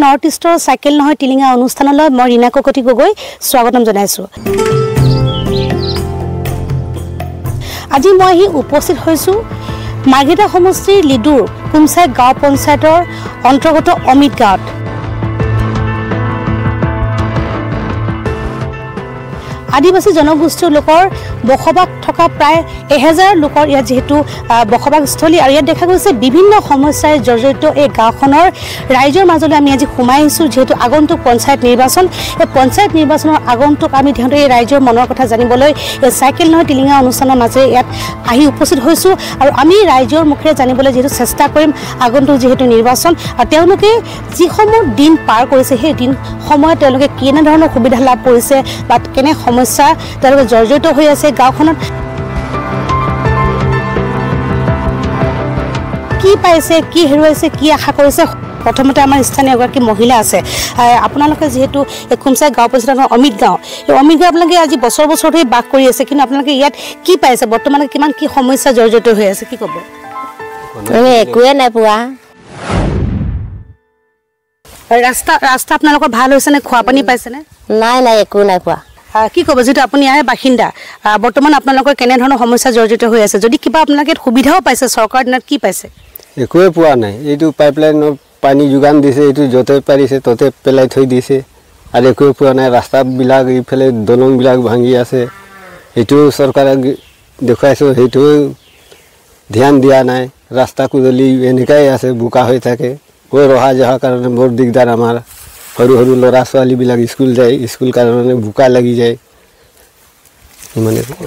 North ইষ্টৰ cycle নহয় টিলিঙা অনুষ্ঠানলৈ মই ৰীনা ককতি গগৈ স্বাগতম জনাইছো। আজি মই উপস্থিত হৈছো মাৰ্ঘেৰিটা সমষ্টিৰ লিডুৰ কুমচাই গাঁও পঞ্চায়তৰ অন্তৰ্গত অমিত গাঁৱত। আদিবাসী জনগোষ্ঠীৰ লোকৰ বসবাস থকা প্ৰায় 1000 লোকৰ ইয়াত যেহেতু বসবাসস্থলী আৰু ইয়াত দেখা গৈছে বিভিন্ন সমস্যাৰে জৰ্জৰিত এই গাঁওখনৰ ৰাইজৰ মাজলৈ আমি আজি সোমাই আহিছোঁ। যেহেতু আগন্তুক পঞ্চায়ত নিৰ্বাচন, এই পঞ্চায়ত নিৰ্বাচনৰ আগন্তুক আমি যিহেতু এই ৰাইজৰ মনৰ কথা জানিবলৈ এই চাইকেল নহয় টিলিঙা অনুষ্ঠানৰ মাজেৰে ইয়াত আহি উপস্থিত হৈছোঁ আৰু আমি ৰাইজৰ মুখেৰে জানিবলৈ যিহেতু চেষ্টা কৰিম আগন্তুক যিহেতু নিৰ্বাচন আৰু তেওঁলোকে যিসমূহ দিন পাৰ কৰিছে সেই দিন সময়ত তেওঁলোকে কেনেধৰণৰ সুবিধা লাভ কৰিছে বা কেনে সমস্যা তেওঁলোকে জৰ্জৰিত হৈ আছে গাঁওখনত, কি পাইছে, কি হেৰুৱাইছে, কি আশা কৰিছে। প্ৰথমতে আমাৰ স্থানীয় এগৰাকী মহিলা আছে। আপোনালোকে যিহেতু এই কুমচাই গাঁও পঞ্চায়তৰ অমিত গাঁও, এই অমিত গাঁও আপোনালোকে আজি বছৰ ধৰি বাস কৰি আছে, কিন্তু আপোনালোকে ইয়াত কি পাইছে, বৰ্তমান কিমান কি সমস্যা জৰ্জৰিত হৈ আছে, কি ক'ব? একোৱে নাই পোৱা। ৰাস্তা আপোনালোকৰ ভাল হৈছে নে, খোৱা পানী পাইছেনে? নাই একো নাই পোৱা। কি ক'ব, যিহেতু আপুনি ইয়াৰ বাসিন্দা, বৰ্তমান আপোনালোকৰ কেনেধৰণৰ সমস্যা জৰ্জৰিত হৈ আছে, যদি কিবা আপোনালোকে সুবিধাও পাইছে চৰকাৰৰ দিনত, কি পাইছে? একোৱে পোৱা নাই। এইটো পাইপলাইনৰ পানী যোগান দিছে, এইটো য'তে পাৰিছে ত'তে পেলাই থৈ দিছে আৰু একোৱে পোৱা নাই। ৰাস্তাবিলাক ইফালে দলংবিলাক ভাঙি আছে, সেইটোও চৰকাৰে দেখুৱাইছোঁ, সেইটোও ধ্যান দিয়া নাই। ৰাস্তা কুদলি এনেকুৱাই আছে, বোকা হৈ থাকে। গৈ অহা যোৱাৰ কাৰণে বৰ দিগদাৰ আমাৰ। সৰু সৰু ল'ৰা ছোৱালীবিলাক স্কুল যায়, স্কুল কাৰণে বোকা লাগি যায়।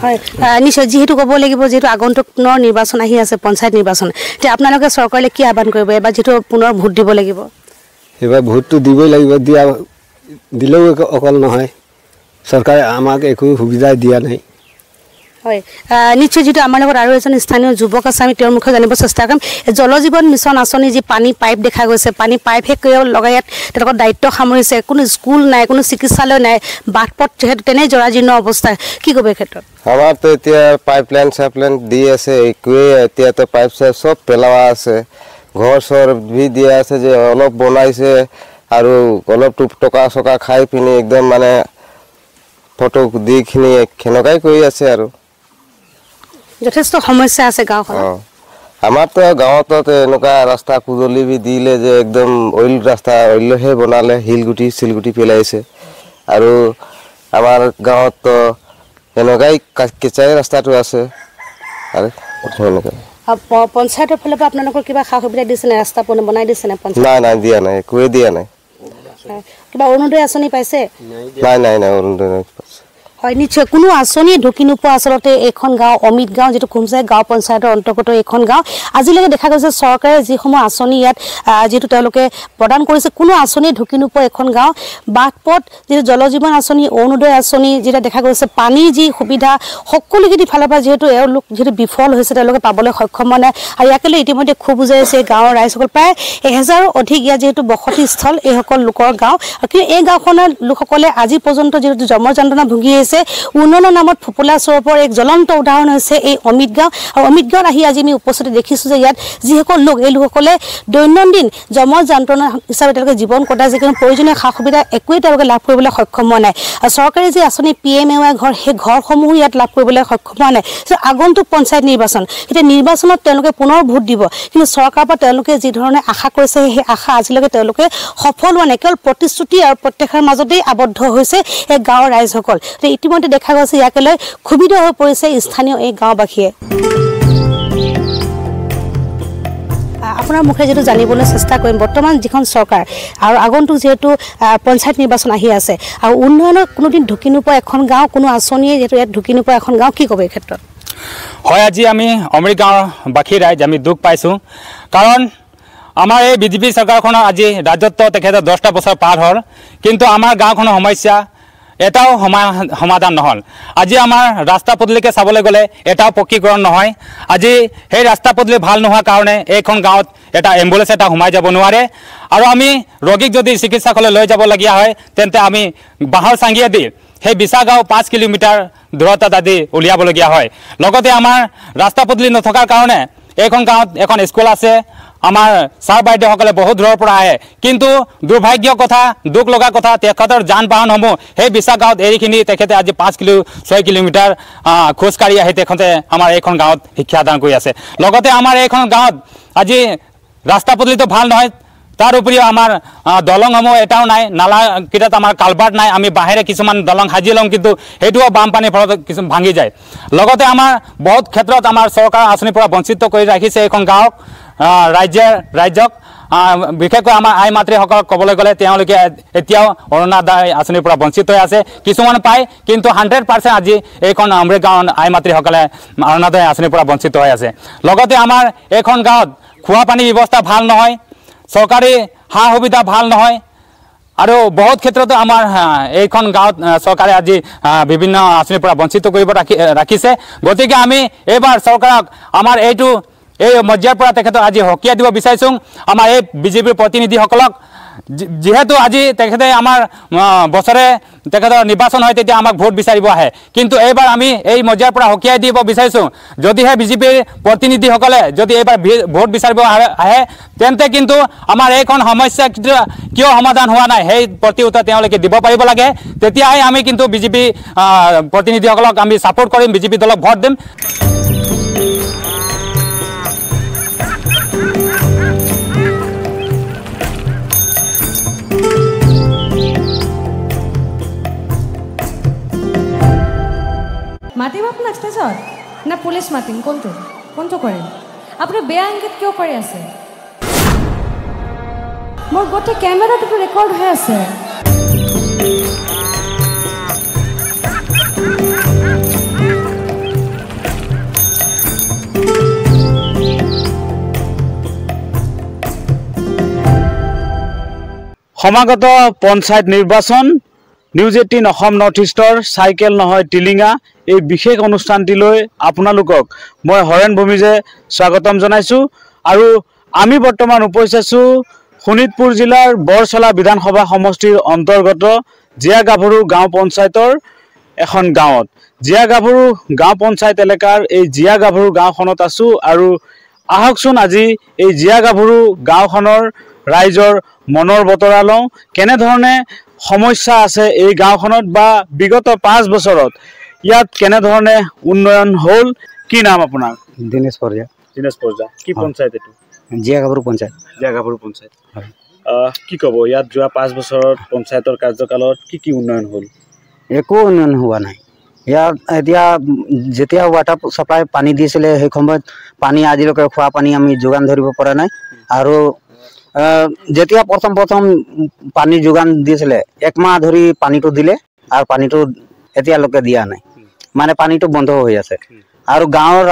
হয়, নিশ্চয়। যিহেতু ক'ব লাগিব, যিহেতু আগন্তুক পুনৰ নিৰ্বাচন আহি আছে, পঞ্চায়ত নিৰ্বাচন, এতিয়া আপোনালোকে চৰকাৰলৈ কি আহ্বান কৰিব? এবাৰ যিহেতু পুনৰ ভোট দিব লাগিব, এইবাৰ ভোটটো দিবই লাগিব। দিলেও অকল নহয়, চৰকাৰে আমাক একো সুবিধা দিয়া নাই। হয়, নিশ্চয়। যিটো আমাৰ লগত আৰু এজন স্থানীয় যুৱক আছে, আমি তেওঁৰ মুখে জানিব চেষ্টা কৰিম। জল জীৱন মিছন আঁচনি যি পানী পাইপ দেখা গৈছে, পানী পাইপহে লগাই ইয়াত তেওঁলোকৰ দায়িত্ব সামৰিছে। কোনো স্কুল নাই, কোনো চিকিৎসালয় নাই, বাট পথ যিহেতু তেনে জৰাজীৰ্ণ অৱস্থা, কি ক'ব এই ক্ষেত্ৰত? আমাৰতো এতিয়া পাইপলাইন চাইপলাইন দি আছে, একোৱেই এতিয়াতো পাইপ চাইপ চব পেলোৱা আছে। ঘৰ চৰ ভি দিয়া আছে যে অলপ বনাইছে আৰু অলপ টকা চকা খাই পিনি একদম মানে ফটো দিখিনি সেনেকুৱাই কৰি আছে আৰু যথেষ্ট সমস্যা আছে গাঁওখনত। আমাৰতো গাঁৱত এনেকুৱা ৰাস্তা কুদলি দিলে যে একদম অইল ৰাস্তা, অইলহে বনালে, শিলগুটি চিলগুটি পেলাইছে। আৰু আমাৰ গাঁৱততো এনেকুৱাই কেঁচাই ৰাস্তাটো আছে আৰু এনেকুৱা। পঞ্চায়তৰ ফালৰ পৰা আপোনালোকৰ কিবা সা সুবিধা দিছে নে, ৰাস্তা বনাই দিছে নে? নাই দিয়া নাই, একোৱে দিয়া নাই। কিবা অৰুণোদয় আঁচনি পাইছে? নাই অৰুণোদয় পাইছে। হয়, নিশ্চয়। কোনো আঁচনিয়ে ঢুকি নোপোৱা আচলতে এইখন গাঁও অমিত গাঁও, যিটো কুমচাই গাঁও পঞ্চায়তৰ অন্তৰ্গত এইখন গাঁও। আজিলৈকে দেখা গৈছে চৰকাৰে যিসমূহ আঁচনি ইয়াত যিহেতু তেওঁলোকে প্ৰদান কৰিছে, কোনো আঁচনিয়ে ঢুকি নোপোৱা এখন গাঁও। বাট পথ, যিটো জল জীৱন আঁচনি, অৰুণোদয় আঁচনি, যেটা দেখা গৈছে পানীৰ যি সুবিধা, সকলোখিনি ফালৰ পৰা যিহেতু এওঁলোক যিহেতু বিফল হৈছে, তেওঁলোকে পাবলৈ সক্ষম হোৱা নাই। আৰু ইয়াকে লৈ ইতিমধ্যে ক্ষোভ বুজাইছে গাঁৱৰ ৰাইজসকল। প্ৰায় 1000ৰো অধিক ইয়াত যিহেতু বসতিস্থল এইসকল লোকৰ গাঁও। কিন্তু এই গাঁওখনৰ লোকসকলে আজি পৰ্যন্ত যিহেতু জমৰ যন্ত্ৰণা ভুগি আহিছে। উন্নয়নৰ নামত ফোপোলা স্বৰূপৰ এক জ্বলন্ত উদাহৰণ হৈছে এই অমিত গাঁও। আৰু অমিত গাঁৱত আহি আজি আমি উপস্থিত দেখিছোঁ যে ইয়াত যিসকল লোক, এই লোকসকলে দৈনন্দিন জমৰ যন্ত্ৰণা হিচাপে তেওঁলোকে জীৱন কটাইছে, কিন্তু প্ৰয়োজনীয় সা সুবিধা একোৱেই তেওঁলোকে লাভ কৰিবলৈ সক্ষম হোৱা নাই। আৰু চৰকাৰী যি আঁচনি PMAY ঘৰ, সেই ঘৰসমূহো ইয়াত লাভ কৰিবলৈ সক্ষম হোৱা নাই। আগন্তুক পঞ্চায়ত নিৰ্বাচন, এতিয়া নিৰ্বাচনত তেওঁলোকে পুনৰ ভোট দিব, কিন্তু চৰকাৰৰ পৰা তেওঁলোকে যি ধৰণে আশা কৰিছে সেই আশা আজিলৈকে তেওঁলোকে সফল হোৱা নাই। কেৱল প্ৰতিশ্ৰুতি আৰু প্ৰত্যাশাৰ মাজতেই আবদ্ধ হৈছে এই গাঁৱৰ ৰাইজসকল। ইতিমধ্যে দেখা গৈছে ইয়াকে লৈ ক্ষোভিত হৈ পৰিছে স্থানীয় এই গাঁওবাসীয়ে। আপোনাৰ মুখে যিটো জানিবলৈ চেষ্টা কৰিম, বৰ্তমান যিখন চৰকাৰ আৰু আগন্তুক যিহেতু পঞ্চায়ত নিৰ্বাচন আহি আছে আৰু উন্নয়নৰ কোনোদিন ঢুকি নোপোৱা এখন গাঁও, কোনো আঁচনিয়ে যিহেতু ইয়াত ঢুকি নোপোৱা এখন গাঁও, কি ক'ব এই ক্ষেত্ৰত? হয়, আজি আমি অমৃত গাঁৱৰ বাসী ৰাইজ আমি দুখ পাইছোঁ, কাৰণ আমাৰ এই BJP চৰকাৰখনৰ আজি ৰাজত্ব তেখেতৰ 10টা বছৰ পাৰ হ'ল, কিন্তু আমাৰ গাঁওখনৰ সমস্যা এটাও সমাধান নহ'ল। আজি আমাৰ ৰাস্তা পদূলিকে চাবলৈ গ'লে এটাও পকীকৰণ নহয়। আজি সেই ৰাস্তা পদূলি ভাল নোহোৱাৰ কাৰণে এইখন গাঁৱত এটা এম্বুলেন্স এটা সোমাই যাব নোৱাৰে। আৰু আমি ৰোগীক যদি চিকিৎসালয়লৈ লৈ যাবলগীয়া হয়, তেন্তে আমি বাঁহৰ চাঙিয়ে দি সেই বিছাগাঁও 5 কিলোমিটাৰ দূৰত্বত আদি উলিয়াবলগীয়া হয়। লগতে আমাৰ ৰাস্তা পদূলি নথকাৰ কাৰণে এইখন গাঁৱত এখন স্কুল আছে আমাৰ ছাৰ বাইদেউসকলে বহুত দূৰৰ পৰা আহে কিন্তু দুৰ্ভাগ্য কথা দুখ লগা কথা তেখেতৰ যান বাহনসমূহ সেই বিশা গাঁৱত এৰিখিনি তেখেতে আজি 5-6 কিলোমিটাৰ খোজকাঢ়ি আহি তেখেতে আমাৰ এইখন গাঁৱত শিক্ষাদান কৰি আছে লগতে আমাৰ এইখন গাঁৱত আজি ৰাস্তা পদূলিটো ভাল নহয় তাৰ উপৰিও আমাৰ দলংসমূহ এটাও নাই নালাকেইটাত আমাৰ কালভাৰ্ট নাই আমি বাহিৰে কিছুমান দলং সাজি লওঁ কিন্তু সেইটোও বানপানীৰ ফলত কিছু ভাঙি যায় লগতে আমাৰ বহুত ক্ষেত্ৰত আমাৰ চৰকাৰ আঁচনিৰ পৰা বঞ্চিত কৰি ৰাখিছে এইখন গাঁৱক ৰাজ্যক বিশেষকৈ আমাৰ আই মাতৃসকলক ক'বলৈ গ'লে তেওঁলোকে এতিয়াও অৰুণোদয় আঁচনিৰ পৰা বঞ্চিত হৈ আছে কিছুমান পায় কিন্তু 100% আজি এইখন আমৰি গাঁৱৰ আই মাতৃসকলে অৰুণোদয় আঁচনিৰ পৰা বঞ্চিত হৈ আছে লগতে আমাৰ এইখন গাঁৱত খোৱা পানীৰ ব্যৱস্থা ভাল নহয় চৰকাৰী সা সুবিধা ভাল নহয় আৰু বহুত ক্ষেত্ৰতো আমাৰ এইখন গাঁৱত চৰকাৰে আজি বিভিন্ন আঁচনিৰ পৰা বঞ্চিত কৰিব ৰাখিছে গতিকে আমি এইবাৰ চৰকাৰক আমাৰ এই মৰ্যাদাৰ পৰা তেখেতক আজি হকিয়াই দিব বিচাৰিছোঁ আমাৰ এই বিজেপিৰ প্ৰতিনিধিসকলক যেহেতু আজি তেখেতে আমাৰ বছৰে তেখেতৰ নিৰ্বাচন হয় তেতিয়া আমাক ভোট বিচাৰিব আহে কিন্তু এইবাৰ আমি এই মৰ্যাদাৰ পৰা হকিয়াই দিব বিচাৰিছোঁ যদিহে বিজেপিৰ প্ৰতিনিধিসকলে যদি এইবাৰ ভোট বিচাৰিব আহে তেন্তে কিন্তু আমাৰ এইখন সমস্যা কিয় সমাধান হোৱা নাই সেই প্ৰতি উত্তৰ তেওঁলোকে দিব পাৰিব লাগে তেতিয়াহে আমি কিন্তু বিজেপি প্ৰতিনিধিসকলক আমি ছাপোৰ্ট কৰিম বিজেপি দলক ভোট দিম মাতিম আপোনাক ষ্টেজত না পুলিচ মাতিম কোনটো কৰিম আপুনি বেয়া ইংগিত কিয় কৰি আছে মোৰ গোটেই কেমেৰাটো ৰেকৰ্ড হৈ আছে সমাগত পঞ্চায়ত নিৰ্বাচন নিউজ 18 অসম নৰ্থ ইষ্টৰ চাইকেল নহয় টিলিঙা এই বিশেষ অনুষ্ঠানটিলৈ আপোনালোকক মই হৰেণ ভূমিজে স্বাগতম জনাইছোঁ আৰু আমি বৰ্তমান উপস্থিত আছোঁ শোণিতপুৰ জিলাৰ বৰচলা বিধানসভা সমষ্টিৰ অন্তৰ্গত জিয়াগাভৰু গাঁও পঞ্চায়তৰ এখন গাঁৱত জিয়াগাভৰু গাঁও পঞ্চায়ত এলেকাৰ এই জিয়াগাভৰু গাঁওখনত আছোঁ আৰু আহকচোন আজি এই জিয়াগাভৰু গাঁওখনৰ ৰাইজৰ মনৰ বতৰা লওঁ কেনেধৰণে সমস্যা আছে এই গাঁওখনত বা বিগত 5 বছৰত ইয়াত কেনেধৰণে উন্নয়ন হ'ল কি নাম আপোনাৰ দিনেশ পৰ্যা কি পঞ্চায়ত এটো জিয়াগাভৰু পঞ্চায়ত কি ক'ব ইয়াত যোৱা 5 বছৰত পঞ্চায়তৰ কাৰ্যকালত কি উন্নয়ন হ'ল একো উন্নয়ন হোৱা নাই ইয়াত এতিয়া যেতিয়া ৱাটাৰ সাপ্লাই পানী দিছিলে সেই সময়ত পানী আজিলৈকে খোৱা পানী আমি যোগান ধৰিব পৰা নাই আৰু যেতিয়া প্ৰথম পানী যোগান দিছিলে এক মাহ ধৰি পানীটো দিলে আৰু পানীটো এতিয়ালৈকে দিয়া নাই মানে পানীটো বন্ধ হৈ আছে আৰু গাঁৱৰ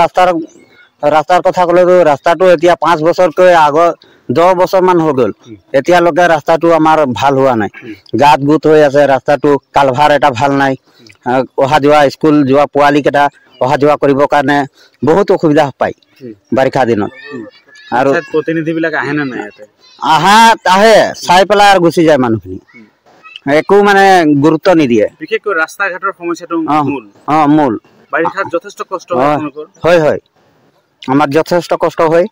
ৰাস্তাৰ কথা ক'লেতো ৰাস্তাটো এতিয়া 5 বছৰকৈ আগৰ 10 বছৰমান হৈ গ'ল এতিয়ালৈকে ৰাস্তাটো আমাৰ ভাল হোৱা নাই গাঁত গুট হৈ আছে ৰাস্তাটো কালভাৰ এটা ভাল নাই অহা যোৱা স্কুল যোৱা পোৱালিকেইটা অহা যোৱা কৰিবৰ কাৰণে বহুত অসুবিধা পায় বাৰিষা দিনত আৰু প্ৰতিনিধিবিলাক আহে না নাই ইয়াতে আহে চাই পেলাই আৰু গুচি যায় মানুহখিনি একো মানে গুৰুত্ব নিদিয়ে বিশেষকৈ ৰাস্তা ঘাটৰ সমস্যাটো মূল বাৰিষাত যথেষ্ট কষ্ট হয় আমাৰ যথেষ্ট কষ্ট হয়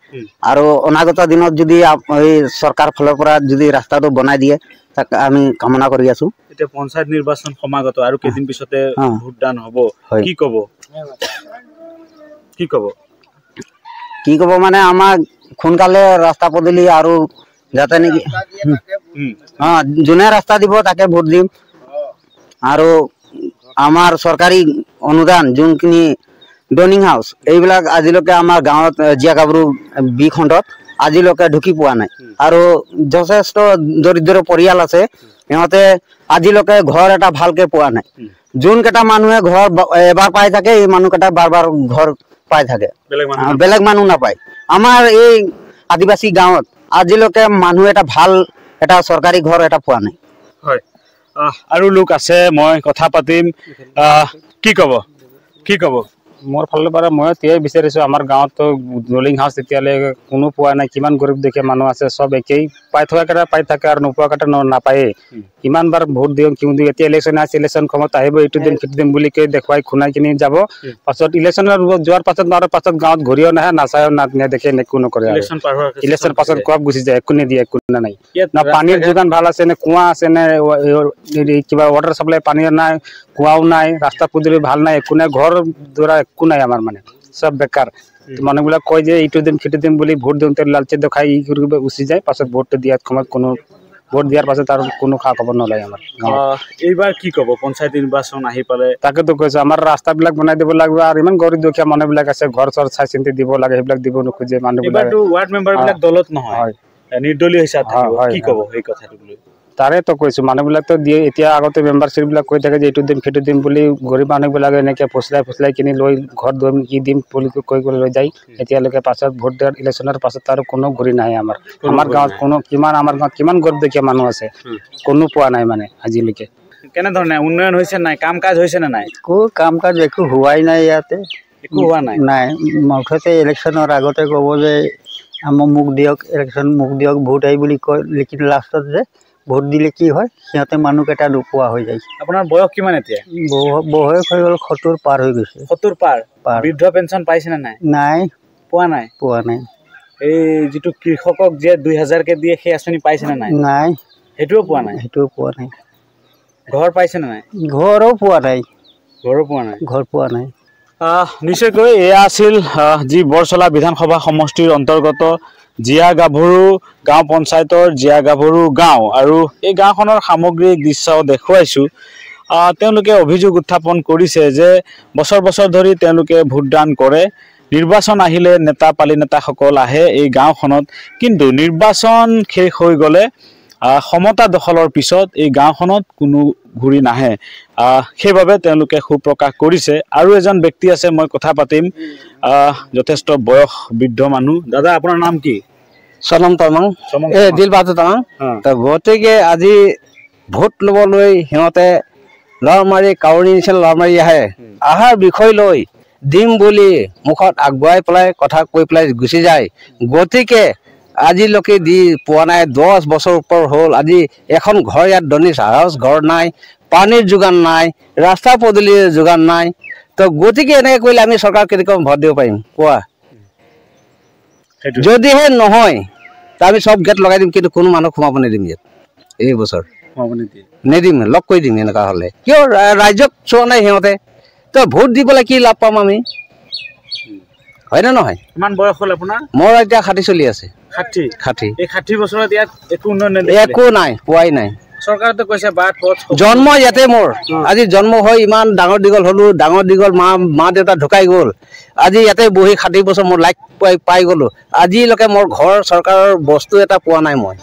আৰু অনাগত দিনত যদি এই চৰকাৰ ফালৰ পৰা যদি ৰাস্তাটো বনাই দিয়ে তাক আমি কামনা কৰি আছো এতিয়া পঞ্চায়ত নিৰ্বাচন সমাগত আৰু কেইদিন পিছতে ভোটদান হ'ব কি ক'ব মানে আমাৰ সোনকালে ৰাস্তা পদূলি আৰু যাতে নেকি যোনে ৰাস্তা দিব তাকে ভোট দিম আৰু আমাৰ চৰকাৰী অনুদান যোনখিনি ডনিং হাউচ এইবিলাক আজিলৈকে আমাৰ গাঁৱত জিয়াগাভৰু বি খণ্ডত আজিলৈকে ঢুকি পোৱা নাই আৰু যথেষ্ট দৰিদ্ৰ পৰিয়াল আছে সিহঁতে আজিলৈকে ঘৰ এটা ভালকে পোৱা নাই যোনকেইটা মানুহে ঘৰ এবাৰ পাই থাকে এই মানুহকেইটা বাৰ ঘৰ পাই থাকে বেলেগ মানুহ নাপায় আমাৰ এই আদিবাসী গাঁৱত আজিলৈকে মানুহ এটা ভাল এটা চৰকাৰী ঘৰ এটা পোৱা নাই হয় আৰু লোক আছে মই কথা পাতিম কি ক'ব মোৰ ফালৰ পৰা মই এতিয়াই বিচাৰিছোঁ আমাৰ গাঁৱততো ডলিং হাউচ এতিয়ালৈ কোনো পোৱা নাই কিমান গৰীব দুখীয়া মানুহ আছে চব একেই পাই থকা কেইটা পাই থাকে আৰু নোপোৱা কেইটা নাপায়েই কিমানবাৰ ভোট দিওঁ কিয় দিওঁ এতিয়া ইলেকশ্যন আছে ইলেকশ্যন সময়ত আহিব এইটো দিম সেইটো দিম বুলি কৈ দেখুৱাই খুনাই কিনি যাব পাছত ইলেকশ্যনৰ যোৱাৰ পাছত আৰু পাছত গাঁৱত ঘূৰিও নাহে নাচায়ো নেদেখে একো নকৰে ইলেকশ্যন পাছত কব গুচি যায় একো নিদিয়ে একো নাই না পানীৰ যোগান ভাল আছে নে কুঁৱা আছে নে কিবা ৱাটাৰ চাপ্লাই পানীৰ নাই কুঁৱাও নাই ৰাস্তা পদূলি ভাল নাই একো নাই ঘৰ দুৱাৰ একো নাই আমাৰ মানে সব বেকাৰ মানুহবিলাক কয় যে এইটো দিম সেইটো দিম বুলি ভোট দিওঁতে লালচে দেখাই ই কৰি গুচি যায় পাছত ভোটটো দিয়াৰ সময়ত কোনো ভোট দিয়াৰ পাছত আৰু কোনো খা খবৰ নলয় আমাৰ এইবাৰ কি ক'ব পঞ্চায়ত নিৰ্বাচন আহি পালে তাকেতো কৈছো আমাৰ ৰাস্তাবিলাক বনাই দিব লাগিব আৰু ইমান গৰীব দুখীয়া মানুহবিলাক আছে ঘৰ চৰ চাই চিন্তি দিব লাগে সেইবিলাক দিব নোখোজে মানুহবিলাক ৱাৰ্ড মেম্বাৰবিলাক দলত নহয় নিৰ্দলীয় হিচাপ কি ক'ব এই কথাটো লৈ তাৰেতো কৈছো মানুহবিলাকতো দিয়ে এতিয়া আগতে মেম্বাৰশ্বিপবিলাক কৈ থাকে যে এইটো দিম সেইটো দিম বুলি গৰীব মানুহবিলাকে এনেকৈ ফুচলাই কিনি লৈ ঘৰত দিম কি দিম বুলি কৈ লৈ যায় এতিয়ালৈকে পাছত ভোট দিয়াৰ ইলেকশ্যনৰ পাছত আৰু কোনো ঘূৰি নাহে আমাৰ গাঁৱত কোনো আমাৰ গাঁৱত কিমান গৰীব দুখীয়া মানুহ আছে কোনো পোৱা নাই মানে আজিলৈকে কেনেধৰণে উন্নয়ন হৈছে নাই কাম কাজ হৈছে নে নাই একো কাম কাজ একো হোৱাই নাই ইয়াতে একো হোৱা নাই নাই মুঠতে ইলেকশ্যনৰ আগতে ক'ব যে মোক দিয়ক ইলেকশ্যন মোক দিয়ক ভোট আহি বুলি কয় লেকিন লাষ্টত যে ভোট দিলে কি হয় সিহঁতে মানুহকেইটা নোপোৱা হৈ যায় আপোনাৰ বয়স কিমান এতিয়া বয়স হৈ গ'ল 70 পাৰ হৈ গৈছে 70 পাৰ বৃদ্ধ পেঞ্চন পাইছে নে নাই নাই পোৱা নাই এই যিটো কৃষকক যে 2000কে দিয়ে সেই আঁচনি পাইছে নে নাই নাই সেইটোও পোৱা নাই ঘৰ পাইছে নে নাই ঘৰো পোৱা নাই ঘৰ পোৱা নাই নিশ্চয়কৈ এয়া আছিল যি বৰচলা বিধানসভা সমষ্টিৰ অন্তৰ্গত জিয়া গাভৰু গাঁও পঞ্চায়তৰ জিয়া গাভৰু গাঁও আৰু এই গাঁওখনৰ সামগ্ৰিক দৃশ্য দেখুৱাইছোঁ তেওঁলোকে অভিযোগ উত্থাপন কৰিছে যে বছৰ বছৰ ধৰি তেওঁলোকে ভোটদান কৰে নিৰ্বাচন আহিলে নেতা পালি নেতাসকল আহে এই গাঁওখনত কিন্তু নিৰ্বাচন শেষ হৈ গ'লে ক্ষমতা দখলৰ পিছত এই গাঁওখনত কোনো ঘূৰি নাহে সেইবাবে তেওঁলোকে সুপ্ৰকাশ কৰিছে আৰু এজন ব্যক্তি আছে মই কথা পাতিম যথেষ্ট বয়স বৃদ্ধ মানুহ দাদা আপোনাৰ নাম কি চনম তামাং দিল বাহাদুৰ তামাং গতিকে আজি ভোট ল'বলৈ সিহঁতে লৰ মাৰি কাউৰী নিচিনা লৰ মাৰি আহে আহাৰ বিষয় লৈ দিম বুলি মুখত আগবঢ়াই পেলাই কথা কৈ পেলাই গুচি যায় গতিকে আজিলৈকে দি পোৱা নাই 10 বছৰ ওপৰ হ'ল আজি এখন ঘৰ ইয়াত দনি হাউচ ঘৰ নাই পানীৰ যোগান নাই ৰাস্তা পদূলিৰ যোগান নাই তো গতিকে এনেকৈ কৰিলে আমি চৰকাৰ কেনেকৈ ভোট দিব পাৰিম কোৱা যদিহে নহয় তা আমি সব গেট লগাই দিম কিন্তু কোনো মানুহ সোমাব নিদিম ইয়াত এই বছৰ নিদিম লগ কৰি দিম এনেকুৱা হ'লে কিয় ৰাজ্যক চোৱা নাই সিহঁতে তো ভোট দিবলৈ কি লাভ পাম আমি হয় না নহয় কিমান বয়স হ'ল আপোনাৰ মোৰ এতিয়া 60 চলি আছে 60 এই 60 বছৰত ইয়াত একো উন্নয়ন একো নাই পোৱাই নাই চৰকাৰতে কৈছে বাট পথ জন্ম ইয়াতে মোৰ আজি জন্ম হৈ ইমান ডাঙৰ দীঘল হলো ডাঙৰ দীঘল মা দেউতা ঢুকাই গ'ল আজি ইয়াতে বহি 60 বছৰ মোৰ লাইক পাই গ'লো আজিলৈকে মোৰ ঘৰ চৰকাৰৰ বস্তু এটা পোৱা নাই মই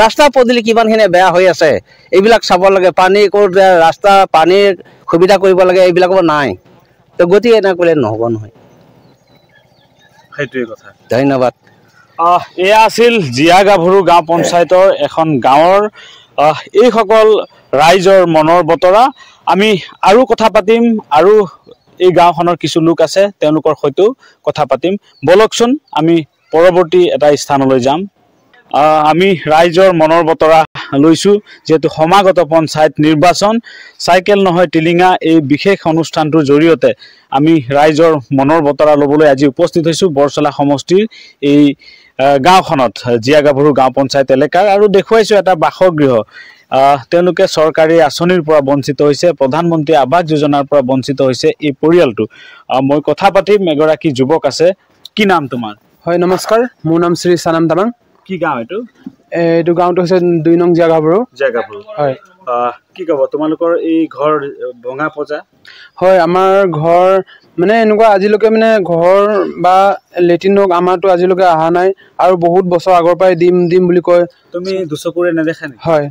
ৰাস্তা পদূলি কিমানখিনি বেয়া হৈ আছে এইবিলাক চাব লাগে পানী ক'ত ৰাস্তা পানীৰ সুবিধা কৰিব লাগে এইবিলাক নাই তো গতিকে এনে কৰিলে নহ'ব নহয় সেইটোৱে কথা ধন্যবাদ এয়া আছিল জিয়া গাভৰু গাঁও পঞ্চায়তৰ এখন গাঁৱৰ এইসকল ৰাইজৰ মনৰ বতৰা আমি আৰু কথা পাতিম আৰু এই গাঁওখনৰ কিছু লোক আছে তেওঁলোকৰ সৈতেও কথা পাতিম বলকচোন আমি পৰৱৰ্তী এটা স্থানলৈ যাম আমি ৰাইজৰ মনৰ বতৰা লৈছোঁ যেহেতু সমাগত পঞ্চায়ত নিৰ্বাচন চাইকেল নহয় টিলিঙা এই বিশেষ অনুষ্ঠানটোৰ জৰিয়তে আমি ৰাইজৰ মনৰ বতৰা ল'বলৈ আজি উপস্থিত হৈছোঁ বৰচলা সমষ্টিৰ এই গাঁওখনত জিয়া গাভৰু গাঁও পঞ্চায়ত এলেকাৰ আৰু দেখুৱাইছোঁ এটা বাসগৃহ তেওঁলোকে চৰকাৰী আঁচনিৰ পৰা বঞ্চিত হৈছে প্ৰধানমন্ত্ৰী আৱাস যোজনাৰ পৰা বঞ্চিত হৈছে এই পৰিয়ালটো মই কথা পাতিম এগৰাকী যুৱক আছে কি নাম তোমাৰ হয় নমস্কাৰ মোৰ নাম শ্ৰী সানাম তামাং কি গাঁও এইটো গাঁওটো হৈছে 2 নং জিয়া গাভৰু হয় কি ক'ব তোমালোকৰ এই ঘৰ ভঙা পজা হয় আমাৰ ঘৰ মানে এনেকুৱা আজিলৈকে মানে ঘৰ বা লেট্ৰিন হওক আমাৰতো আজিলৈকে অহা নাই আৰু বহুত বছৰ আগৰ পৰাই দিম বুলি কয় তুমি দুচকুৰে নেদেখা নেকি হয়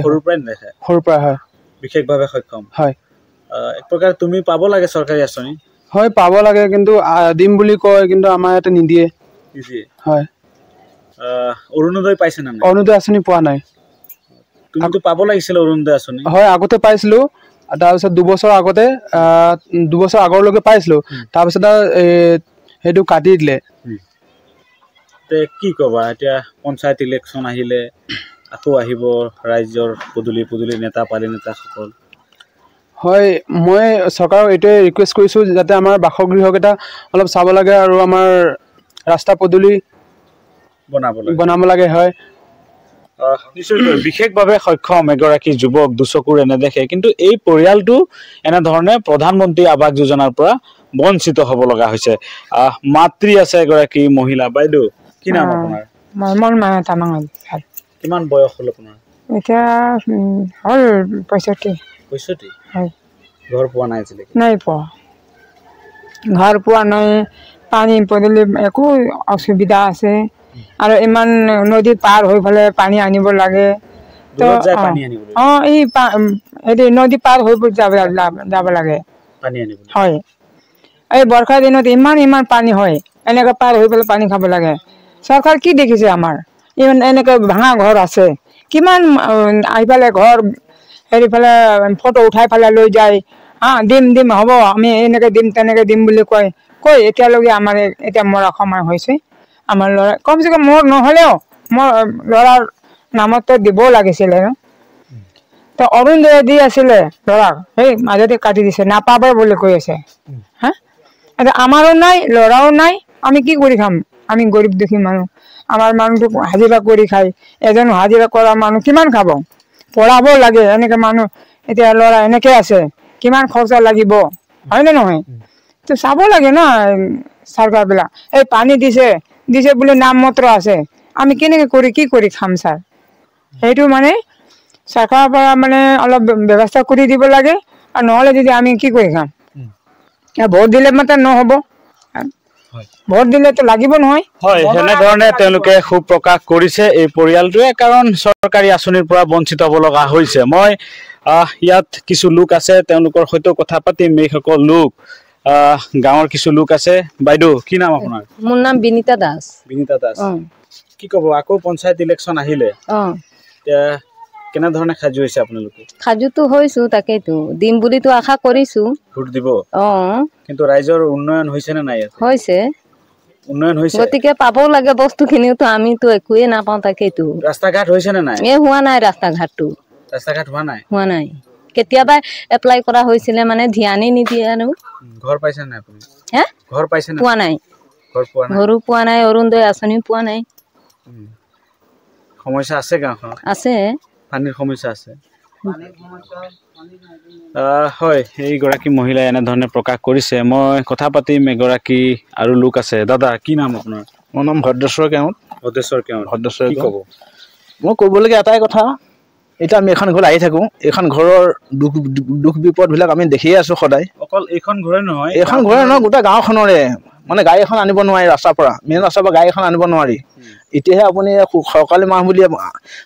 সৰুৰ পৰাই নেদেখা সৰুৰ পৰাই হয় বিশেষভাৱে সক্ষম হয় এক প্ৰকাৰ তুমি পাব লাগে চৰকাৰী আঁচনি হয় পাব লাগে কিন্তু দিম বুলি কয় কিন্তু আমাৰ ইয়াতে নিদিয়ে হয় অৰুণোদয় পাইছে না অৰুণোদয় আঁচনি পোৱা নাই তুমিতো পাব লাগিছিল অৰুণোদয় আঁচনি হয় আগতে পাইছিলো তাৰপিছত 2 বছৰ আগতে 2 বছৰ আগৰলৈকে পাইছিলোঁ তাৰপিছত সেইটো কাটি দিলে কি ক'বা এতিয়া পঞ্চায়ত ইলেকশ্যন আহিলে আকৌ আহিব ৰাজ্যৰ পদূলি নেতা পালি নেতাসকল হয় মই চৰকাৰক এইটোৱে ৰিকুৱেষ্ট কৰিছোঁ যাতে আমাৰ বাসগৃহকেইটা অলপ চাব লাগে আৰু আমাৰ ৰাস্তা পদূলি বনাব লাগে হয় নিশ্চয়কৈ বিশেষভাৱে সক্ষম এগৰাকী যুৱক দুচকুৰে নেদেখে কিন্তু এই পৰিয়ালটো এনেধৰণে প্ৰধানমন্ত্ৰী আৱাস যোজনাৰ পৰা বঞ্চিত হ'ব লগা হৈছে মাতৃ আছে এগৰাকী মহিলা বাইদেউ কি নাম আপোনাৰ মোৰ মা তামাঙল কিমান বয়স হ'ল আপোনাৰ এতিয়া হ'ল 65 হয় ঘৰ পোৱা নাই আছিল নাই পোৱা ঘৰ পোৱা নাই পানী পদূলি একো অসুবিধা আছে আৰু ইমান নদী পাৰ হৈ ফলে পানী আনিব লাগে তো এই নদী পাৰ হৈ যাব লাগে পানী আনিব হয় এই বৰ্ষা দিনত ইমান পানী হয় এনেকৈ পাৰ হৈ পেলাই পানী খাব লাগে চৰকাৰ কি দেখিছে আমাৰ ইমান এনেকৈ ভাঙা ঘৰ আছে কিমান আহি পেলাই ঘৰ হেৰি ফালে ফটো উঠাই পেলাই লৈ যায় দিম হ'ব আমি এনেকৈ দিম তেনেকৈ দিম বুলি কয় এতিয়ালৈকে আমাৰ এতিয়া মৰা সময় হৈছে আমাৰ ল'ৰা কমচে কম মোৰ নহ'লেও মোৰ ল'ৰাৰ নামতো দিবও লাগিছিলে ন তো অৰুণোদয় দি আছিলে ল'ৰাক সেই মাজতে কাটি দিছে নাপাব বুলি কৈ আছে এতিয়া আমাৰো নাই ল'ৰাও নাই আমি কি কৰি খাম আমি গৰীব দুখী মানুহ আমাৰ মানুহটো হাজিৰা কৰি খায় এজন হাজিৰা কৰা মানুহ কিমান খাব পঢ়াব লাগে এনেকৈ মানুহ এতিয়া ল'ৰা এনেকৈ আছে কিমান খৰচা লাগিব হয়নে নহয় তো চাব লাগে না চৰকাৰবিলাক এই পানী দিছে বুলি নাম মাত্ৰ আছে আমি কেনেকৈ কি কৰি খাম ছাৰ সেইটো মানে চৰকাৰৰ পৰা মানে অলপ ব্যৱস্থা কৰি দিব লাগে আৰু নহ'লে যদি আমি কি কৰি খাম ভোট দিলে মাত্ৰ নহ'ব ভোট দিলেতো লাগিব নহয় হয় এনেধৰণে তেওঁলোকে খুব প্ৰকাশ কৰিছে এই পৰিয়ালটোৱে কাৰণ চৰকাৰী আঁচনিৰ পৰা বঞ্চিত হ'ব লগা হৈছে মই ইয়াত কিছু লোক আছে তেওঁলোকৰ সৈতে কথা পাতিম এইসকল লোক গাঁৱৰ কিছু লোক আছে বাইদেউ কি নাম আপোনাৰ মোৰ নাম বিনীতা দাস কি ক'ব আকৌ পঞ্চায়ত ইলেকশ্যন আহিলে কেনেধৰণে সাজু হৈছে আপোনালোকে সাজুতো হৈছো তাকেইতো দিম বুলিতো আশা কৰিছো ভোট দিব কিন্তু ৰাইজৰ উন্নয়ন হৈছে নে নাই হৈছে উন্নয়ন হৈছে গতিকে পাবও লাগে বস্তুখিনিতো আমিতো একোৱে নাপাওঁ তাকেইতো ৰাস্তা ঘাট হৈছে নে নাই হোৱা নাই ৰাস্তা ঘাট হোৱা নাই কেতিয়াবা এপ্লাই কৰা হৈছিলে মানে ধ্যানেই নিদিয়ে আৰু ঘৰ পাইছে নাই আপুনি ঘৰ পাইছে নাই পোৱা নাই ঘৰো পোৱা নাই অৰুণোদয় আঁচনি পোৱা নাই সমস্যা আছে গাঁওখনত আছে পানীৰ সমস্যা আছে হয় এইগৰাকী মহিলাই এনেধৰণে প্ৰকাশ কৰিছে মই কথা পাতিম এগৰাকী আৰু লোক আছে দাদা কি নাম আপোনাৰ মোৰ নাম ভদ্ৰেশ্বৰ কেওঁট কি ক'ব মই ক'বলগীয়া এটাই কথা এতিয়া আমি এখন ঘৰত আহি থাকোঁ এইখন ঘৰৰ দুখ বিপদবিলাক আমি দেখিয়ে আছোঁ সদায় অকল এইখন ঘৰে নহয় গোটেই গাঁওখনৰে মানে গাড়ী এখন আনিব নোৱাৰি ৰাস্তাৰ পৰা মেইন ৰাস্তাৰ পৰা গাড়ী এখন আনিব নোৱাৰি এতিয়াহে আপুনি সৰকাৰী মাহ বুলি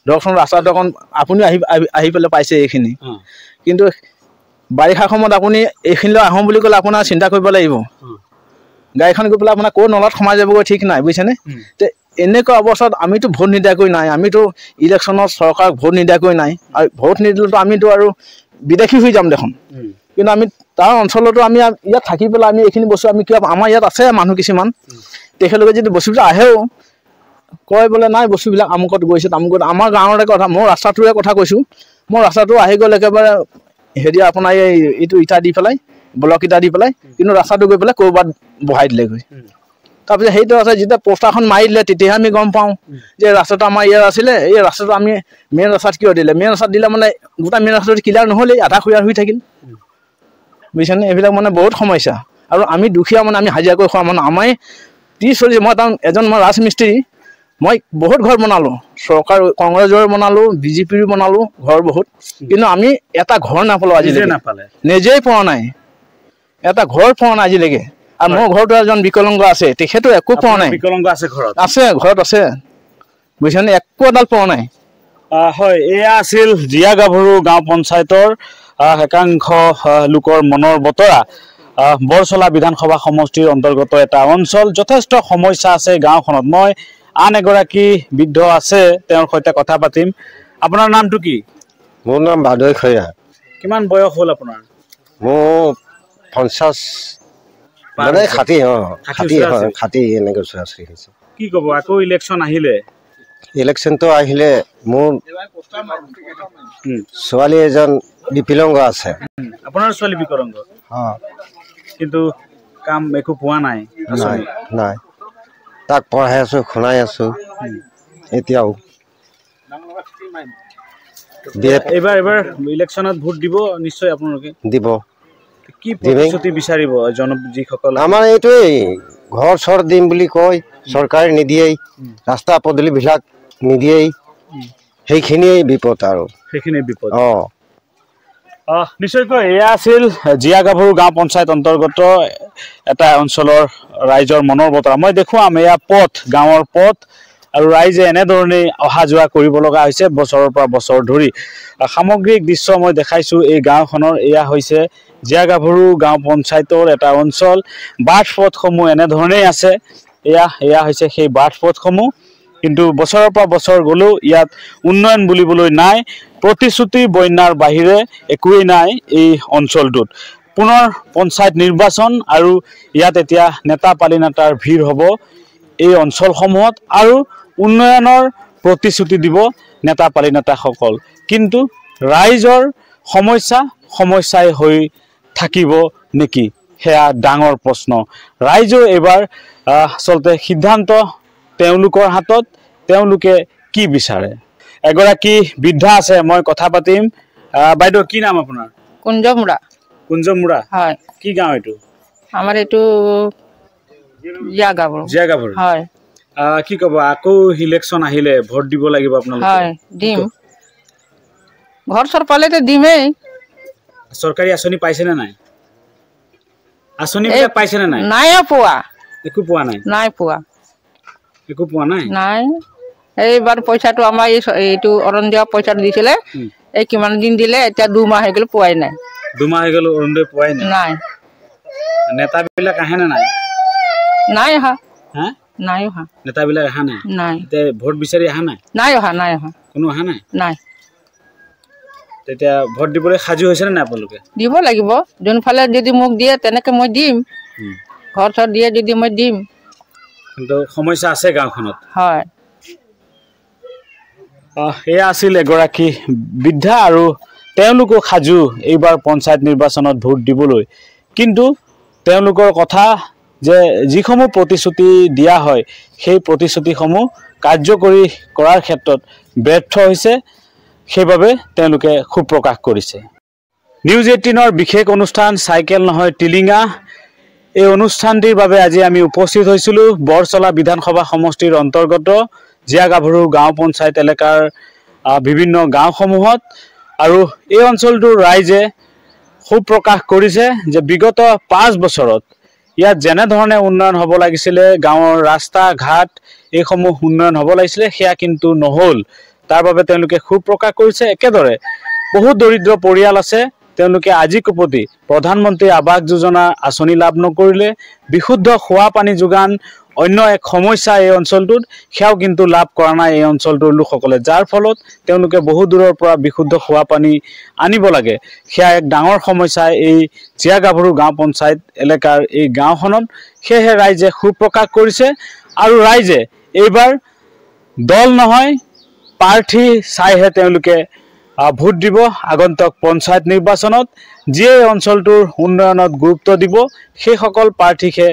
ধৰকচোন ৰাস্তাটো অকণ আপুনি আহি পেলাই পাইছে এইখিনি কিন্তু বাৰিষা সময়ত আপুনি এইখিনিলৈ আহোঁ বুলি ক'লে আপোনাৰ চিন্তা কৰিব লাগিব গাড়ীখন গৈ পেলাই আপোনাৰ ক'ত নলাত সোমাই যাবগৈ ঠিক নাই বুজিছেনে এনেকুৱা অৱস্থাত আমিতো ভোট নিদিয়াকৈ নাই আমিতো ইলেকশ্যনত চৰকাৰক ভোট নিদিয়াকৈ নাই আৰু ভোট নিদিলেতো আমিতো আৰু বিদেশী হৈ যাম দেখোন কিন্তু আমি তাৰ অঞ্চলতো আমি ইয়াত থাকি পেলাই আমি এইখিনি বস্তু আমি কিয় আমাৰ ইয়াত আছে মানুহ কিছুমান তেখেতলোকে যদি বস্তুবিলাক আহেও কয় বোলে নাই বস্তুবিলাক আমুকত গৈছে তামুকত আমাৰ গাঁৱৰে কথা মই ৰাস্তাটোৰে কথা কৈছোঁ মই ৰাস্তাটো আহি গ'ল একেবাৰে হেৰি আপোনাৰ এইটো ইটা দি পেলাই ব্লক ইটা দি পেলাই কিন্তু ৰাস্তাটো গৈ পেলাই ক'ৰবাত বহাই দিলেগৈ তাৰপিছত সেইটো আছে যেতিয়া পোষ্টাৰখন মাৰি দিলে তেতিয়াহে আমি গম পাওঁ যে ৰাস্তাটো আমাৰ ইয়াত আছিলে এই ৰাস্তাটো আমি মেইন ৰাস্তাত কিয় দিলে মেইন ৰাস্তাত দিলে মানে গোটা মেইন ৰাস্তাটো ক্লিয়াৰ নহ'লেই আধা খুৰীয়াৰ হৈ থাকিল বুজিছেনে এইবিলাক মানে বহুত সমস্যা আৰু আমি দুখীয়া মানে আমি হাজিৰা কৰি খোৱা মানুহ আমাৰ 30-40 মই এজন মই ৰাজমিস্ত্ৰী মই বহুত ঘৰ বনালোঁ চৰকাৰ কংগ্ৰেছৰ বনালোঁ বিজেপিৰ বনালোঁ ঘৰ বহুত কিন্তু আমি এটা ঘৰ নাপালোঁ আজিলৈকে নিজেই পোৱা নাই এটা ঘৰ পোৱা নাই আজিলৈকে আৰু মোৰ ঘৰটো এজন বিকলাংগ আছে তেখেতো একো পোৱা নাই ঘৰত আছে বুজিছেনে একো এডাল পোৱা নাই হয় এয়া আছিল জীয়া গাভৰু গাঁও পঞ্চায়তৰ একাংশ লোকৰ মনৰ বতৰা বৰচলা বিধানসভা সমষ্টিৰ অন্তৰ্গত এটা অঞ্চল যথেষ্ট সমস্যা আছে গাঁওখনত মই আন এগৰাকী বৃদ্ধ আছে তেওঁৰ সৈতে কথা পাতিম আপোনাৰ নামটো কি মোৰ নাম বাদৈ খৈয়া কিমান বয়স হ'ল আপোনাৰ? মোৰ 50 মানে 60 এনেকৈ চোৱাচি হৈছে। কি ক'ব আকৌ ইলেকশ্যন আহিলে? ইলেকশ্যনটো আহিলে মোৰ ছোৱালী এজন বিকলাংগ আছে। আপোনাৰ ছোৱালী বিকলাংগ? কিন্তু কাম একো পোৱা নাই? নাই, তাক পঢ়াই আছো, শুনাই আছো এতিয়াও। এইবাৰ ইলেকশ্যনত ভোট দিব নিশ্চয় আপোনালোকে? দিব। কি প্ৰতিশ্ৰুতি বিচাৰিব যিসকল? আমাৰ এইটোৱেই ঘৰ চৰ দিম বুলি কয়, চৰকাৰে নিদিয়েই, ৰাস্তা পদূলিবিলাক নিদিয়েই, সেইখিনিয়েই বিপদ আৰু। সেইখিনিয়ে বিপদ। নিশ্চয়কৈ এয়া আছিল জীয়াগাভৰু গাঁও পঞ্চায়ত অন্তৰ্গত এটা অঞ্চলৰ ৰাইজৰ মনৰ বতৰা। মই দেখুৱাম এয়া পথ, গাঁৱৰ পথ, আৰু ৰাইজে এনেধৰণেই অহা যোৱা কৰিব লগা হৈছে বছৰৰ পৰা বছৰ ধৰি। সামগ্ৰিক দৃশ্য মই দেখাইছোঁ এই গাঁওখনৰ। এয়া হৈছে জীয়াগাভৰু গাঁও পঞ্চায়তৰ এটা অঞ্চল। বাট পথসমূহ এনেধৰণেই আছে। এয়া হৈছে সেই বাট পথসমূহ। কিন্তু বছৰৰ পৰা বছৰ গ'লেও ইয়াত উন্নয়ন বুলিবলৈ নাই। প্ৰতিশ্ৰুতি বন্যাৰ বাহিৰে একোৱেই নাই এই অঞ্চলটোত। পুনৰ পঞ্চায়ত নিৰ্বাচন আৰু ইয়াত এতিয়া নেতা পালিনেতাৰ ভিৰ হ'ব এই অঞ্চলসমূহত, আৰু উন্নয়নৰ প্ৰতিশ্ৰুতি দিব নেতা পালিনেতাসকল। কিন্তু ৰাইজৰ সমস্যাই হৈ থাকিব নেকি, সেয়া ডাঙৰ প্ৰশ্ন। ৰাইজেও এইবাৰ আচলতে সিদ্ধান্ত তেওঁলোকৰ হাতত, তেওঁলোকে কি বিচাৰে। এগৰাকী বৃদ্ধা আছে, মই কথা পাতিম। বাইদেউ কি নাম আপোনাৰ? কুঞ্জমুৰা। কুঞ্জমুৰা, হয়। কি গাঁও এইটো? আমাৰ এইটো জীয়াগাভৰু। হয়। কি ক'ব আকৌ ইলেকশ্যন আহিলে ভোট দিব লাগিব আপোনালোকে? হয়, দিম। ঘৰ চৰ পালেতো দিমেই। চৰকাৰী আঁচনি পাইছেনে নাই? আঁচনিবিলাক পাইছেনে নাই? নাই পোৱা। একো পোৱা নাই? নাই পোৱা। একো পোৱা নাই? নাই। এইবাৰ পইচাটো আমাৰ এইটো অৰুণোদয় পইচাটো দিছিলে, এই কিমান দিন দিলে, এতিয়া 2 মাহ হৈ গ'ল, পোৱাই নাই। 2 মাহ হৈ গ'ল অৰুণোদয় পোৱাই নাই? নাই। নেতাবিলাক আহেনে নাই? নাই অহা। হা? নাই অহা। নেতাবিলাক অহা নাই? নাই। এতিয়া ভোট বিচাৰি অহা নাই? নাই অহা, নাই অহা। কোনো অহা নাই? নাই। তেতিয়া ভোট দিবলৈ সাজু হৈছেনে নাই আপোনালোকে? দিব লাগিব। যোনফালে যদি মোক দিয়ে তেনেকে মই দিম। ঘৰ চৰ দিয়ে যদি মই দিম। কিন্তু সমস্যা আছে গাঁওখনত? হয়। এয়া আছিল এগৰাকী বৃদ্ধা, আৰু তেওঁলোকো সাজু এইবাৰ পঞ্চায়ত নিৰ্বাচনত ভোট দিবলৈ। কিন্তু তেওঁলোকৰ কথা যে যিসমূহ প্ৰতিশ্ৰুতি দিয়া হয় সেই প্ৰতিশ্ৰুতিসমূহ কাৰ্যকৰী কৰাৰ ক্ষেত্ৰত ব্যৰ্থ হৈছে, সেইবাবে তেওঁলোকে ক্ষোভ প্ৰকাশ কৰিছে। নিউজ 18ৰ বিশেষ অনুষ্ঠান চাইকেল নহয় টিলিঙা, এই অনুষ্ঠানটিৰ বাবে আজি আমি উপস্থিত হৈছিলোঁ বৰচলা বিধানসভা সমষ্টিৰ অন্তৰ্গত জীয়াগাভৰু গাঁও পঞ্চায়ত এলেকাৰ বিভিন্ন গাঁওসমূহত। আৰু এই অঞ্চলটোৰ ৰাইজে ক্ষোভ প্ৰকাশ কৰিছে যে বিগত 5 বছৰত ইয়াত যেনেধৰণে উন্নয়ন হ'ব লাগিছিলে, গাঁৱৰ ৰাস্তা ঘাট এইসমূহ উন্নয়ন হ'ব লাগিছিলে, সেয়া কিন্তু নহ'ল। তাৰ বাবে তেওঁলোকে ক্ষোভ প্ৰকাশ কৰিছে। একেদৰে বহুত দৰিদ্ৰ পৰিয়াল আছে, তেওঁলোকে আজি কোপতি প্ৰধানমন্ত্ৰী আৱাস যোজনা আঁচনি লাভ নকৰিলে। বিশুদ্ধ খোৱা পানী যোগান অন্য এক সমস্যা এই অঞ্চলটোত, সেয়াও কিন্তু লাভ কৰা নাই এই অঞ্চলটোৰ লোকসকলে, যাৰ ফলত তেওঁলোকে বহু দূৰৰ পৰা বিশুদ্ধ খোৱা পানী আনিব লাগে। সেয়া এক ডাঙৰ সমস্যা এই জীয়াগাভৰু গাঁও পঞ্চায়ত এলেকাৰ এই গাঁওখনত। সেয়েহে ৰাইজে ক্ষোভ প্ৰকাশ কৰিছে, আৰু ৰাইজে এইবাৰ দল নহয় প্ৰাৰ্থী চাইহে তেওঁলোকে ভোট দিব আগন্তুক পঞ্চায়ত নিৰ্বাচনত। যিয়ে অঞ্চলটোৰ উন্নয়নত গুৰুত্ব দিব সেইসকল প্ৰাৰ্থীকে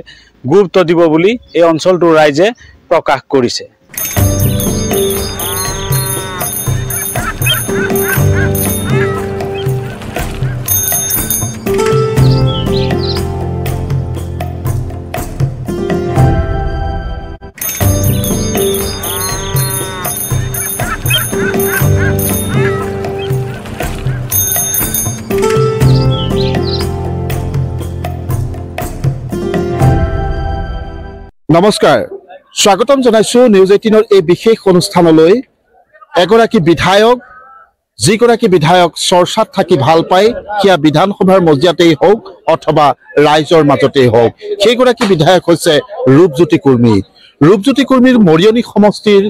গুৰুত্ব দিব বুলি এই অঞ্চলটোৰ ৰাইজে প্ৰকাশ কৰিছে। নমস্কাৰ, স্বাগতম জনাইছোঁ নিউজ 18ৰ এই বিশেষ অনুষ্ঠানলৈ। এগৰাকী বিধায়ক, যিগৰাকী বিধায়ক চৰ্চাত থাকি ভাল পায়, সেয়া বিধানসভাৰ মজিয়াতেই হওক অথবা ৰাইজৰ মাজতেই হওক, সেইগৰাকী বিধায়ক হৈছে ৰূপজ্যোতি কুৰ্মী। ৰূপজ্যোতি কুৰ্মীৰ মৰিয়নি সমষ্টিৰ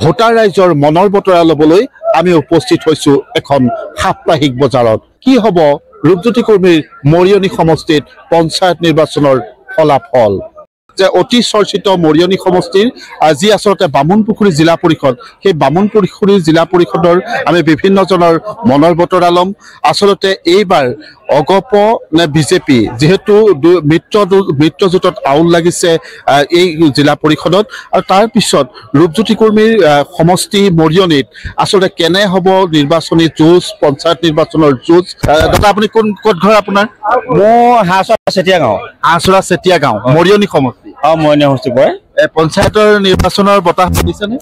ভোটাৰ ৰাইজৰ মনৰ বতৰা ল'বলৈ আমি উপস্থিত হৈছোঁ এখন সাপ্তাহিক বজাৰত। কি হ'ব ৰূপজ্যোতি কুৰ্মীৰ মৰিয়নি সমষ্টিত পঞ্চায়ত নিৰ্বাচনৰ ফলাফল? যে অতি চৰ্চিত মৰিয়নি সমষ্টিৰ যি আচলতে বামুণপুখুৰী জিলা পৰিষদ, সেই বামুণপুখুৰী জিলা পৰিষদৰ আমি বিভিন্নজনৰ মনৰ বতৰা ল'ম। আচলতে এইবাৰ অগপ নে বিজেপি, যিহেতু মিত্ৰজোঁটত আউল লাগিছে এই জিলা পৰিষদত, আৰু তাৰপিছত ৰূপজ্যোতি কুৰ্মীৰ সমষ্টি মৰিয়নিত আচলতে কেনে হ'ব নিৰ্বাচনী যুঁজ, পঞ্চায়ত নিৰ্বাচনৰ যুঁজ? দাদা আপুনি ক'ত ঘৰ আপোনাৰ? মোৰ হাঁহচৰা চেতিয়া গাঁও। হাঁহচৰা চেতিয়া গাঁও, মৰিয়নি সমষ্টি। মৰিয়নি সমষ্টি পৰে। পঞ্চায়তৰ নিৰ্বাচনৰ বতাহ বলিছেনে?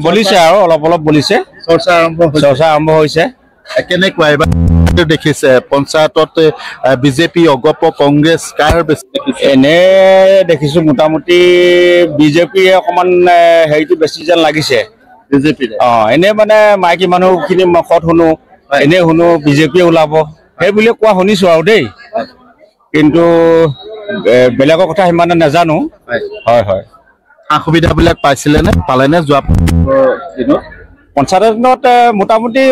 বলিছে আৰু অলপ অলপ বলিছে। চৰ্চা আৰম্ভ হৈছে। কেনেকুৱা এইবাৰ দেখিছে পঞ্চায়তত বিজেপি, অগপ, কংগ্ৰেছ কাৰ বেছি দেখিছে? এনে দেখিছোঁ মোটামুটি বিজেপিয়ে অকণমান হেৰিটো বেছি যেন লাগিছে। বিজেপি এনে মানে মাইকী মানুহখিনি মুখত শুনো, এনে শুনো বিজেপিয়ে ওলাব সেই বুলি কোৱা শুনিছোঁ আৰু দেই, কিন্তু বেলেগৰ কথা সিমানে নাজানো। হয় হয়। সা সুবিধাবিলাক পাইছিলেনে, পালেনে যোৱা দিনত? পঞ্চায়তৰ দিনত মোটামুটি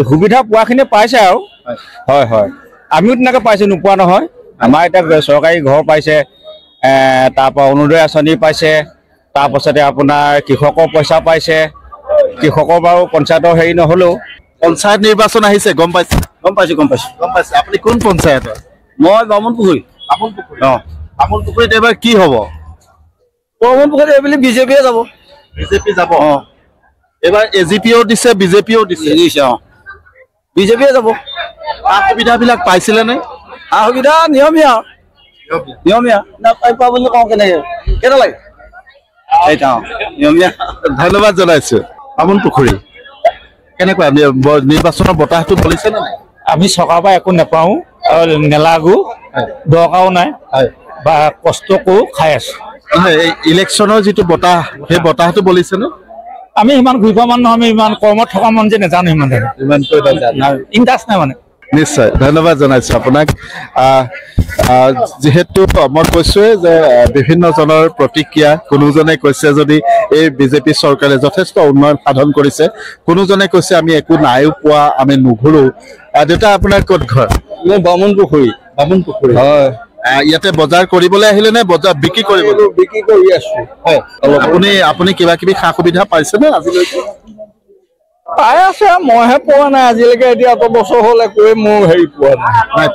সুবিধা পোৱাখিনি পাইছে আৰু। হয় হয়, আমিও তেনেকৈ পাইছোঁ, নোপোৱা নহয়। আমাৰ এতিয়া চৰকাৰী ঘৰ পাইছে, তাৰপৰা অৰুণোদয় আঁচনি পাইছে, তাৰপাছতে আপোনাৰ কৃষকৰ পইচা পাইছে। কৃষকৰ বাৰু পঞ্চায়তৰ হেৰি নহ'লেও পঞ্চায়ত নিৰ্বাচন আহিছে, গম পাইছে? গম পাইছোঁ। আপুনি কোন পঞ্চায়তৰ? মই বামুণপুখুৰী। বামুণপুখুৰীত এবাৰ কি হ'ব? বামুণপুখুৰীত এইবুলি বিজেপিয়ে যাব। বিজেপি যাব? এবাৰ এজিপিও দিছে, বিজেপিও দিছে। বিজেপিয়ে যাব। সা সুবিধাবিলাক পাইছিলেনে? সা সুবিধা নিয়মীয়া নাপাই বুলি কওঁ, কেনেকৈ কেইটা লাগে নিয়মীয়া। ধন্যবাদ জনাইছো। বামুণপুখুৰী কেনেকুৱা নিৰ্বাচনৰ বতাহটো বলিছেনে নাই? আমি চৰকাৰৰ পৰা একো নাপাওঁ, নেলাগো, দৰকাৰো নাই, বা কষ্ট কৰোঁ, খাই আছোঁ। ইলেকশ্যনৰ যিটো বতাহ, সেই বতাহটো বলিছেনে? আমি ইমান ঘূৰি পোৱা মানুহ, আমি ইমান কৰ্মত থকা মানুহ যে নাজানো ইমানকৈ ইণ্টাৰেষ্ট নাই মানে। নিশ্চয় ধন্যবাদ জনাইছোঁ আপোনাক। যিহেতু মই কৈছোঁৱে যে বিভিন্নজনৰ প্ৰতিক্ৰিয়া, কোনোজনে কৈছে যদি এই বিজেপি চৰকাৰে যথেষ্ট উন্নয়ন সাধন কৰিছে, কোনোজনে কৈছে আমি একো নাইও পোৱা, আমি নুঘূৰোঁ। দেউতা আপোনাৰ ক'ত ঘৰ? মোৰ বামুণপুখুৰী। হয়। ইয়াতে বজাৰ কৰিবলৈ আহিলে নে বজাৰ বিক্ৰী কৰিবলৈ? বিক্ৰী কৰি আছোঁ। হয়। আপুনি কিবা কিবি সা সুবিধা পাইছেনে আজিলৈকে? পাই আছে, মইহে পোৱা নাই আজিলৈকে। এতিয়া অত বছৰ হ'ল একোৱে মোৰ হেৰি পোৱা নাই।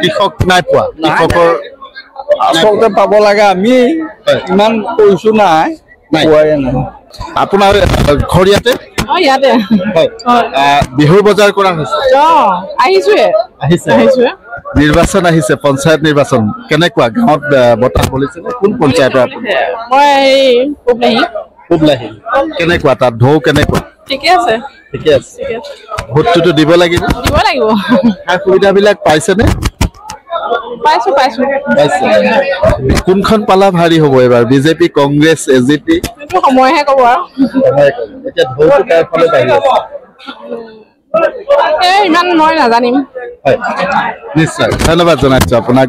কৃষক নাই পোৱা? কৃষকৰ আচলতে পাব লাগে, আমি ইমান কৰিছোঁ নাই, পোৱাই নাই। আপোনাৰ ঘৰ ইয়াতে? ইয়াতে বিহুৰ বজাৰ কৰা হৈছে? আহিছে। নিৰ্বাচন আহিছে, পঞ্চায়ত নিৰ্বাচন কেনেকুৱা? গাঁৱত বতাহ বলিছেনে? কোন পঞ্চায়তৰ? পুবলাহী। কেনেকুৱা তাত ঢৌ কেনেকুৱা? ঠিকে আছে। ভোটটোতো দিব লাগিব। সা সুবিধাবিলাক পাইছেনে? পাইছো। কোনখন পালা ভাৰী হ'ব এবাৰ, বিজেপি, কংগ্ৰেছ, এজিপি? সময়হে ক'ব আৰু। এতিয়া ঢৌটো তাৰ ফালে বাঢ়ি আছে। ইমান মই নাজানিম। নিশ্চয় ধন্যবাদ জনাইছোঁ আপোনাক।